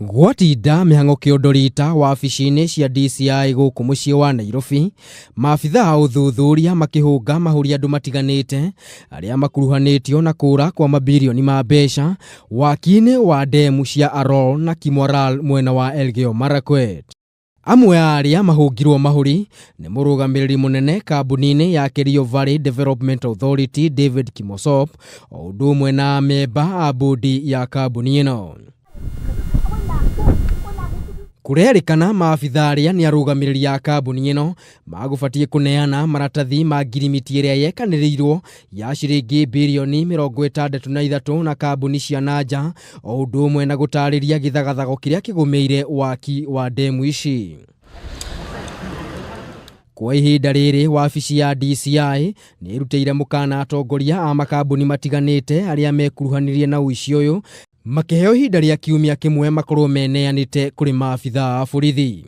Gwatinda mĩhang'o kĩondorita wabici-ini cia DCI gũkũ mũciĩ wa Nairobi, maabithaa a uthuthuria makĩhũnga mahuri andũ matiganĩte arĩa makuruhanĩtio na kuura kwa mambirioni ma mbeca waki-ini wa ndemu cia Arror na Kimoral mwena wa Elgeyo Marakwet. Amwe a aria mahungiruo mahuri nĩ mũrũgamĩrĩri mũnene kambuni-ini ya Kerio Valley Development Authority David Kimosop, o ũndũ ũmwe na amemba a bundi ya kambuni-ino. Kurerikana maabithaa aria nĩ arũgamĩrĩri a kambuni-ino magũbatie kuneana maratathi ma ngirimiti ĩrĩa yekanĩrĩirwo ya ciringi mbirioni 63 na kambuni cia nanja, o ũndũ ũmwe na gũtarĩria gĩthagathago kĩrĩa kĩgũmĩire waki wa ndemu ici. Kwa ihinda rĩrĩ wabici ya DCI nĩ ĩrutĩire mũkana atongoria a makambuni matiganĩte arĩa mekuruhanirie na ũici ũyũ makĩheo ihinda rĩa kiumia kĩmwe makorwo meneanĩte kũrĩ maabithaa a borithi.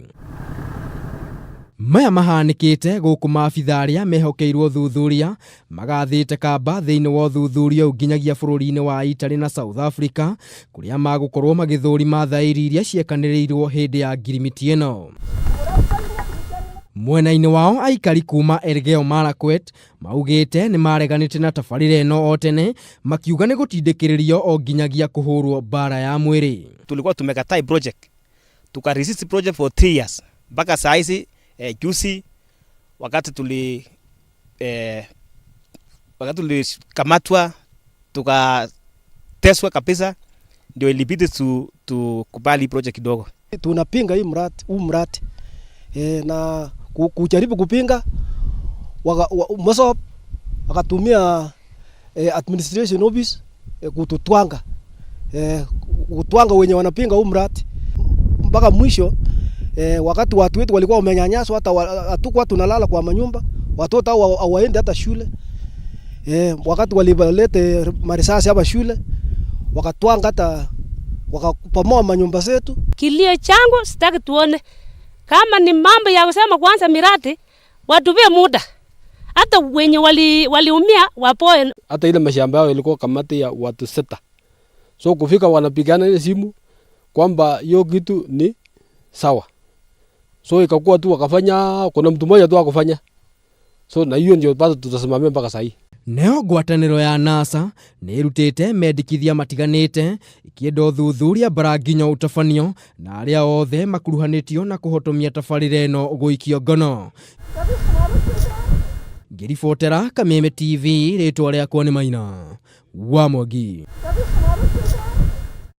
Maya mahanĩkĩte gũkũ maabithaa arĩa mehokeiruo uthuthuria magathĩte kamba thĩinĩ wa uthuthuria nginyagia bũrũri-inĩ wa Italy na South Africa, kũrĩa magũkorwo magĩthũrima thaĩri iria ciekanĩrĩirwo hĩndĩ ya ngirimiti ĩno. Mwena-inĩ wao aikari kuma Elgeyo Marakwet maugĩte nĩ mareganĩte na tabarĩra ĩno o tene, makiuga nĩ gũtindĩkĩrĩrio o nginyagia kũhũrwo bara ya mwĩrĩ. Tulikuwa tumekatai project, tukaresist project for 3 years mpaka saa hizi juzi wakati tulikamatwa tukateswa kabisa, ndio ilibidi tukubali project kidogo. Tunapinga hii mradi na kujaribu kupinga Mosop akatumia administration office kututwanga wenye wanapinga huu mradi mpaka mwisho. Wakati watu wetu walikuwa wamenyanyaswa, hata hatukuwa tunalala kwa manyumba, watoto hao hawaende hata shule. Wakati walilete marisasi hapa shule wakatwanga, hata wakapomoa manyumba zetu. Kilio changu sitaki tuone kama ni mambo ya kusema kwanza miradi watupe muda, hata wenye waliumia wapoe. Hata ile mashamba yao ilikuwa kamati ya watu 6, so kufika wanapigana ile simu kwamba hiyo kitu ni sawa, so ikakuwa tu wakafanya, kuna mtu mmoja tu akafanya, so na hiyo ndio bado tutasimamia mpaka sasa hii. Neo ngwatanĩro ya NASA nĩ ĩrutĩte mendikithia matiganĩte ikĩenda ũthuthuria bara nginya ũtabanio na arĩa othe makuruhanĩtio na kũhotomia tabarĩra ĩno gũikio ngono. Ngĩribotera Kameme TV, rĩtwa rĩakwa nĩ Maina wa Mwangi.